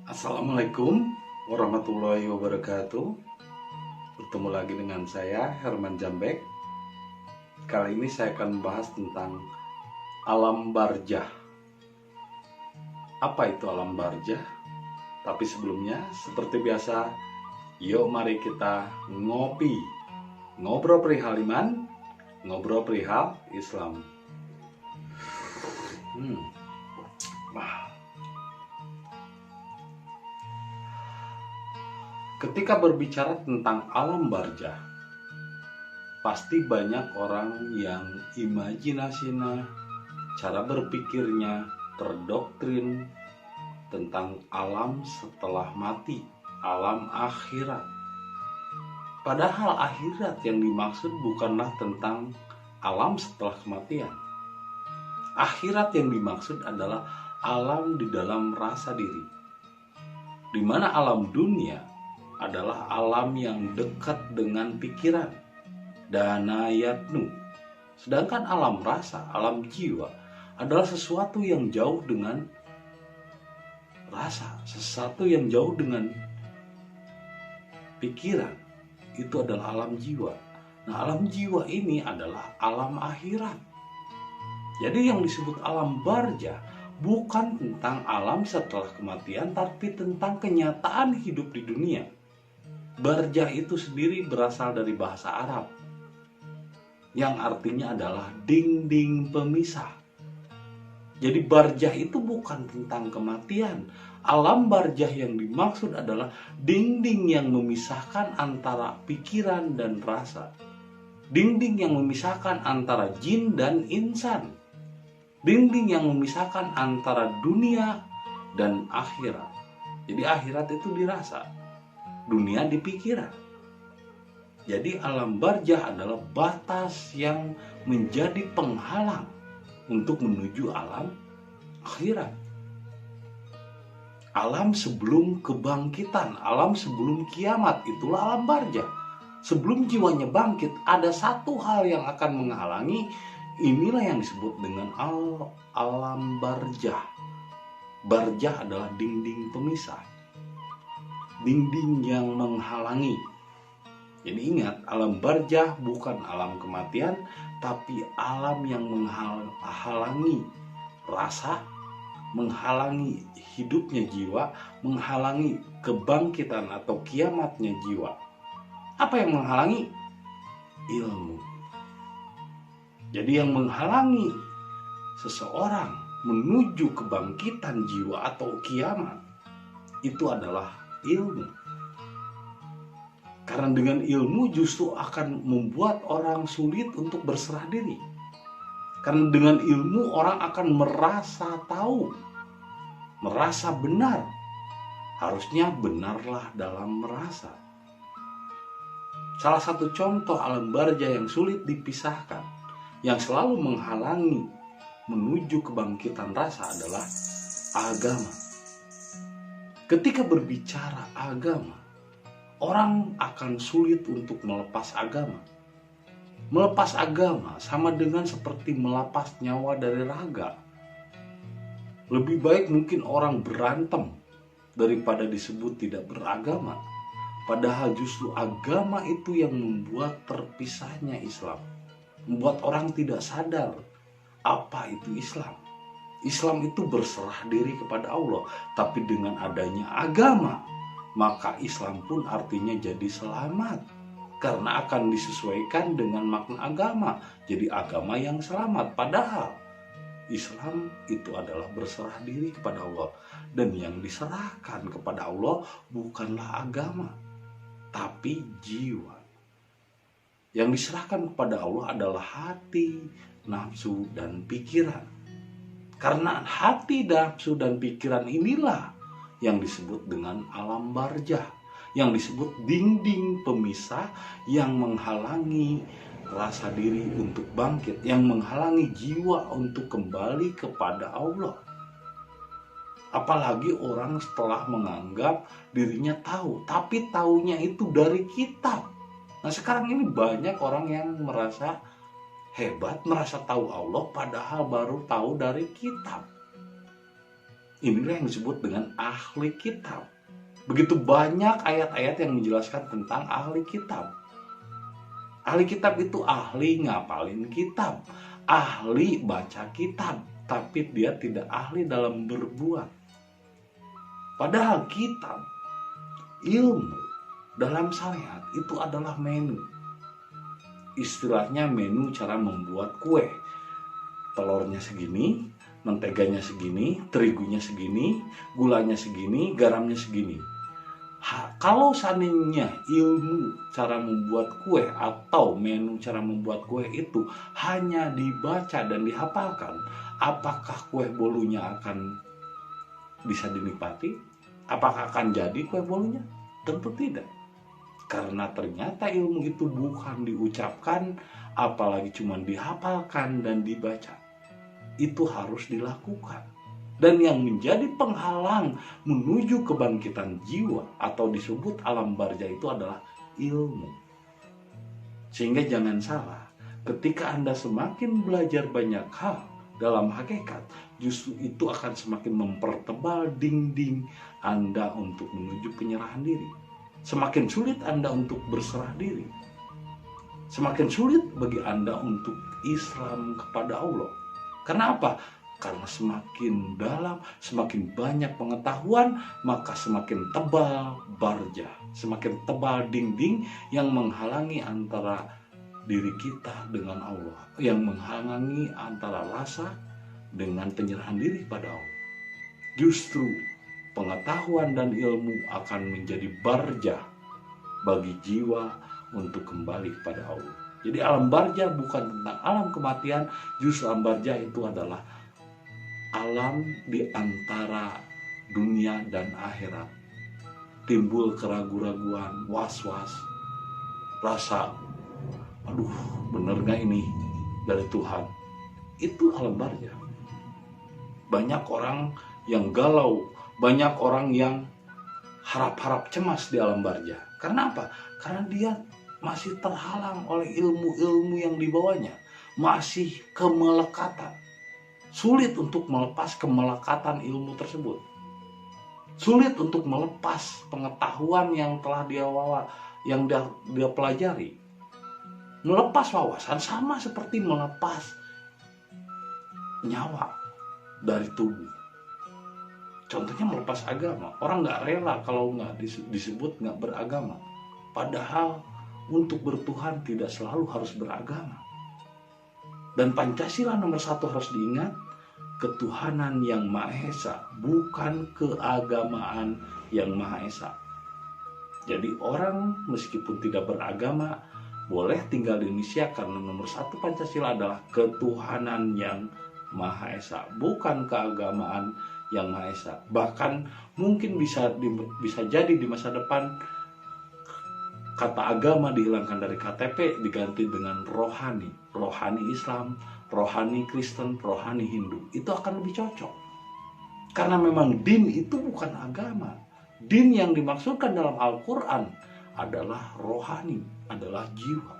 Assalamualaikum warahmatullahi wabarakatuh. Bertemu lagi dengan saya Herman Jambek. Kali ini saya akan membahas tentang alam barzah. Apa itu alam barzah? Tapi sebelumnya, seperti biasa, yuk mari kita ngopi. Ngobrol perihal iman, ngobrol perihal Islam. Ketika berbicara tentang alam barzah, pasti banyak orang yang imajinasinya, cara berpikirnya terdoktrin tentang alam setelah mati, alam akhirat. Padahal akhirat yang dimaksud bukanlah tentang alam setelah kematian. Akhirat yang dimaksud adalah alam di dalam rasa diri, di mana alam dunia adalah alam yang dekat dengan pikiran, danayatnu. Sedangkan alam rasa, alam jiwa adalah sesuatu yang jauh dengan rasa, sesuatu yang jauh dengan pikiran. Itu adalah alam jiwa. Nah, alam jiwa ini adalah alam akhirat. Jadi yang disebut alam barzah bukan tentang alam setelah kematian, tapi tentang kenyataan hidup di dunia. Barzah itu sendiri berasal dari bahasa Arab yang artinya adalah dinding pemisah. Jadi barzah itu bukan tentang kematian. Alam barzah yang dimaksud adalah dinding yang memisahkan antara pikiran dan rasa. Dinding yang memisahkan antara jin dan insan. Dinding yang memisahkan antara dunia dan akhirat. Jadi akhirat itu dirasa, dunia di pikiran. Jadi alam barzah adalah batas yang menjadi penghalang untuk menuju alam akhirat. Alam sebelum kebangkitan, alam sebelum kiamat, itulah alam barzah. Sebelum jiwanya bangkit, ada satu hal yang akan menghalangi. Inilah yang disebut dengan alam barzah. Barzah adalah dinding pemisah, dinding yang menghalangi. Jadi ingat, alam barzah bukan alam kematian, tapi alam yang menghalangi rasa, menghalangi hidupnya jiwa, menghalangi kebangkitan atau kiamatnya jiwa. Apa yang menghalangi? Ilmu. Jadi yang menghalangi seseorang menuju kebangkitan jiwa atau kiamat itu adalah ilmu. Karena dengan ilmu justru akan membuat orang sulit untuk berserah diri. Karena dengan ilmu orang akan merasa tahu, merasa benar. Harusnya benarlah dalam merasa. Salah satu contoh alam barzah yang sulit dipisahkan, yang selalu menghalangi menuju kebangkitan rasa adalah agama. Ketika berbicara agama, orang akan sulit untuk melepas agama. Melepas agama sama dengan seperti melepas nyawa dari raga. Lebih baik mungkin orang berantem daripada disebut tidak beragama. Padahal justru agama itu yang membuat terpisahnya Islam. Membuat orang tidak sadar apa itu Islam. Islam itu berserah diri kepada Allah. Tapi dengan adanya agama, maka Islam pun artinya jadi selamat. Karena akan disesuaikan dengan makna agama. Jadi agama yang selamat. Padahal Islam itu adalah berserah diri kepada Allah. Dan yang diserahkan kepada Allah bukanlah agama, tapi jiwa. Yang diserahkan kepada Allah adalah hati, nafsu, dan pikiran. Karena hati, nafsu, dan pikiran inilah yang disebut dengan alam barzah, yang disebut dinding pemisah yang menghalangi rasa diri untuk bangkit, yang menghalangi jiwa untuk kembali kepada Allah. Apalagi orang setelah menganggap dirinya tahu, tapi taunya itu dari kitab. Nah sekarang ini banyak orang yang merasa hebat, merasa tahu Allah, padahal baru tahu dari kitab. Inilah yang disebut dengan ahli kitab. Begitu banyak ayat-ayat yang menjelaskan tentang ahli kitab. Ahli kitab itu ahli ngapalin kitab, ahli baca kitab, tapi dia tidak ahli dalam berbuat. Padahal kitab, ilmu dalam syariat itu adalah menu. Istilahnya menu cara membuat kue. Telurnya segini, menteganya segini, terigunya segini, gulanya segini, garamnya segini. Kalau seandainya ilmu cara membuat kue atau menu cara membuat kue itu hanya dibaca dan dihafalkan, apakah kue bolunya akan bisa dinikmati? Apakah akan jadi kue bolunya? Tentu tidak. Karena ternyata ilmu itu bukan diucapkan, apalagi cuma dihafalkan dan dibaca. Itu harus dilakukan. Dan yang menjadi penghalang menuju kebangkitan jiwa atau disebut alam barja itu adalah ilmu. Sehingga jangan salah, ketika Anda semakin belajar banyak hal dalam hakikat, justru itu akan semakin mempertebal dinding Anda untuk menuju penyerahan diri. Semakin sulit Anda untuk berserah diri. Semakin sulit bagi Anda untuk Islam kepada Allah. Karena apa? Karena semakin dalam, semakin banyak pengetahuan, maka semakin tebal barja, semakin tebal dinding yang menghalangi antara diri kita dengan Allah, yang menghalangi antara rasa dengan penyerahan diri pada Allah. Justru pengetahuan dan ilmu akan menjadi barja bagi jiwa untuk kembali kepada Allah. Jadi alam barja bukan tentang alam kematian, justru alam barja itu adalah alam di antara dunia dan akhirat. Timbul keraguan-raguan, was-was, rasa, aduh bener gak ini dari Tuhan. Itu alam barja. Banyak orang yang galau, banyak orang yang harap-harap cemas di alam barja. Karena apa? Karena dia masih terhalang oleh ilmu-ilmu yang dibawanya, masih kemelekatan. Sulit untuk melepas kemelekatan ilmu tersebut. Sulit untuk melepas pengetahuan yang telah dia pelajari. Melepas wawasan sama seperti melepas nyawa dari tubuh. Contohnya melepas agama. Orang nggak rela kalau nggak disebut nggak beragama. Padahal untuk bertuhan tidak selalu harus beragama. Dan Pancasila nomor 1 harus diingat, ketuhanan yang Maha Esa, bukan keagamaan yang Maha Esa. Jadi orang meskipun tidak beragama boleh tinggal di Indonesia karena nomor 1 Pancasila adalah ketuhanan yang Maha Esa, bukan keagamaan yang Maha Esa. Bahkan mungkin bisa jadi di masa depan kata agama dihilangkan dari KTP, diganti dengan rohani. Rohani Islam, rohani Kristen, rohani Hindu. Itu akan lebih cocok. Karena memang din itu bukan agama. Din yang dimaksudkan dalam Al-Quran adalah rohani, adalah jiwa.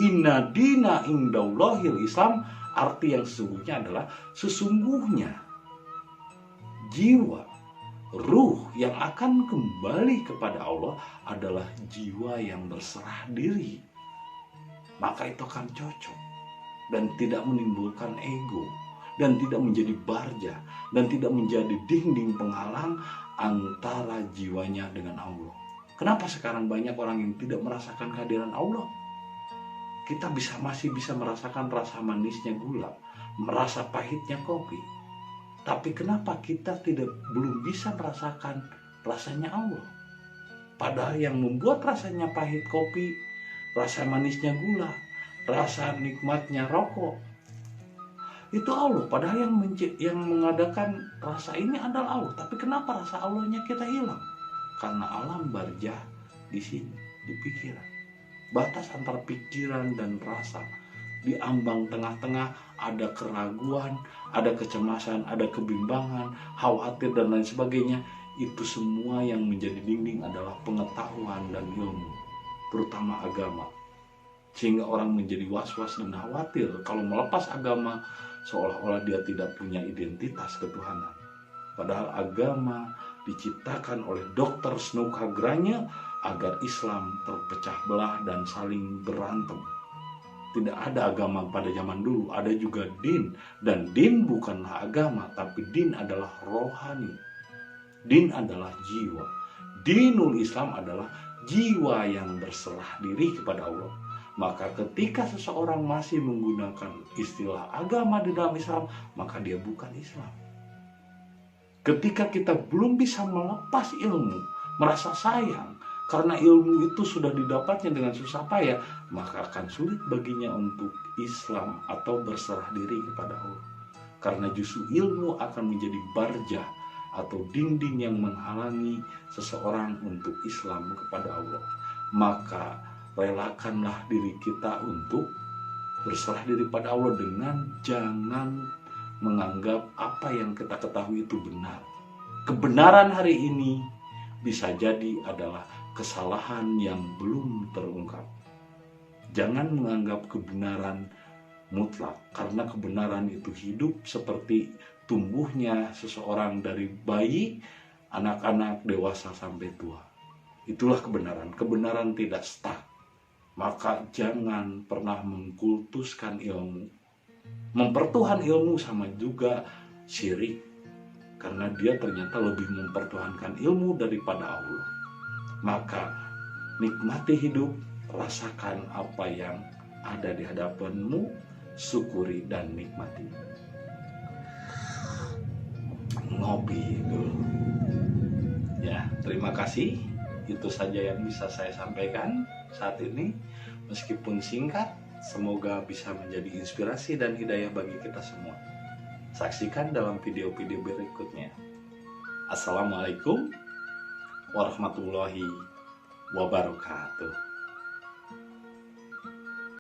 Inna dina indallahil Islam, arti yang sesungguhnya adalah sesungguhnya jiwa, ruh yang akan kembali kepada Allah adalah jiwa yang berserah diri. Maka itu akan cocok dan tidak menimbulkan ego dan tidak menjadi barja dan tidak menjadi dinding penghalang antara jiwanya dengan Allah. Kenapa sekarang banyak orang yang tidak merasakan kehadiran Allah? Kita masih bisa merasakan rasa manisnya gula, merasa pahitnya kopi. Tapi kenapa kita belum bisa merasakan rasanya Allah? Padahal yang membuat rasanya pahit kopi, rasa manisnya gula, rasa nikmatnya rokok, itu Allah. Padahal yang mengadakan rasa ini adalah Allah. Tapi kenapa rasa Allahnya kita hilang? Karena alam barja di sini, di pikiran. Batas antara pikiran dan rasa, di ambang tengah-tengah ada keraguan, ada kecemasan, ada kebimbangan, khawatir dan lain sebagainya. Itu semua yang menjadi dinding adalah pengetahuan dan ilmu, terutama agama. Sehingga orang menjadi was-was dan khawatir kalau melepas agama, seolah-olah dia tidak punya identitas ketuhanan. Padahal agama diciptakan oleh Dr. Snoukagranya agar Islam terpecah belah dan saling berantem. Tidak ada agama pada zaman dulu, ada juga din. Dan din bukanlah agama, tapi din adalah rohani. Din adalah jiwa. Dinul Islam adalah jiwa yang berserah diri kepada Allah. Maka ketika seseorang masih menggunakan istilah agama di dalam Islam, maka dia bukan Islam. Ketika kita belum bisa melepas ilmu, merasa sayang, karena ilmu itu sudah didapatnya dengan susah payah, maka akan sulit baginya untuk Islam atau berserah diri kepada Allah. Karena justru ilmu akan menjadi barjah atau dinding yang menghalangi seseorang untuk Islam kepada Allah. Maka relakanlah diri kita untuk berserah diri pada Allah dengan jangan menganggap apa yang kita ketahui itu benar. Kebenaran hari ini bisa jadi adalah kesalahan yang belum terungkap. Jangan menganggap kebenaran mutlak, karena kebenaran itu hidup seperti tumbuhnya seseorang dari bayi, anak-anak, dewasa sampai tua. Itulah kebenaran. Kebenaran tidak stuck. Maka jangan pernah mengkultuskan ilmu. Mempertuhan ilmu sama juga syirik, karena dia ternyata lebih mempertuhankan ilmu daripada Allah. Maka nikmati hidup, rasakan apa yang ada di hadapanmu, syukuri dan nikmati. Ngopi dulu. Ya, terima kasih. Itu saja yang bisa saya sampaikan saat ini. Meskipun singkat, semoga bisa menjadi inspirasi dan hidayah bagi kita semua. Saksikan dalam video-video berikutnya. Assalamualaikum warahmatullahi wabarakatuh.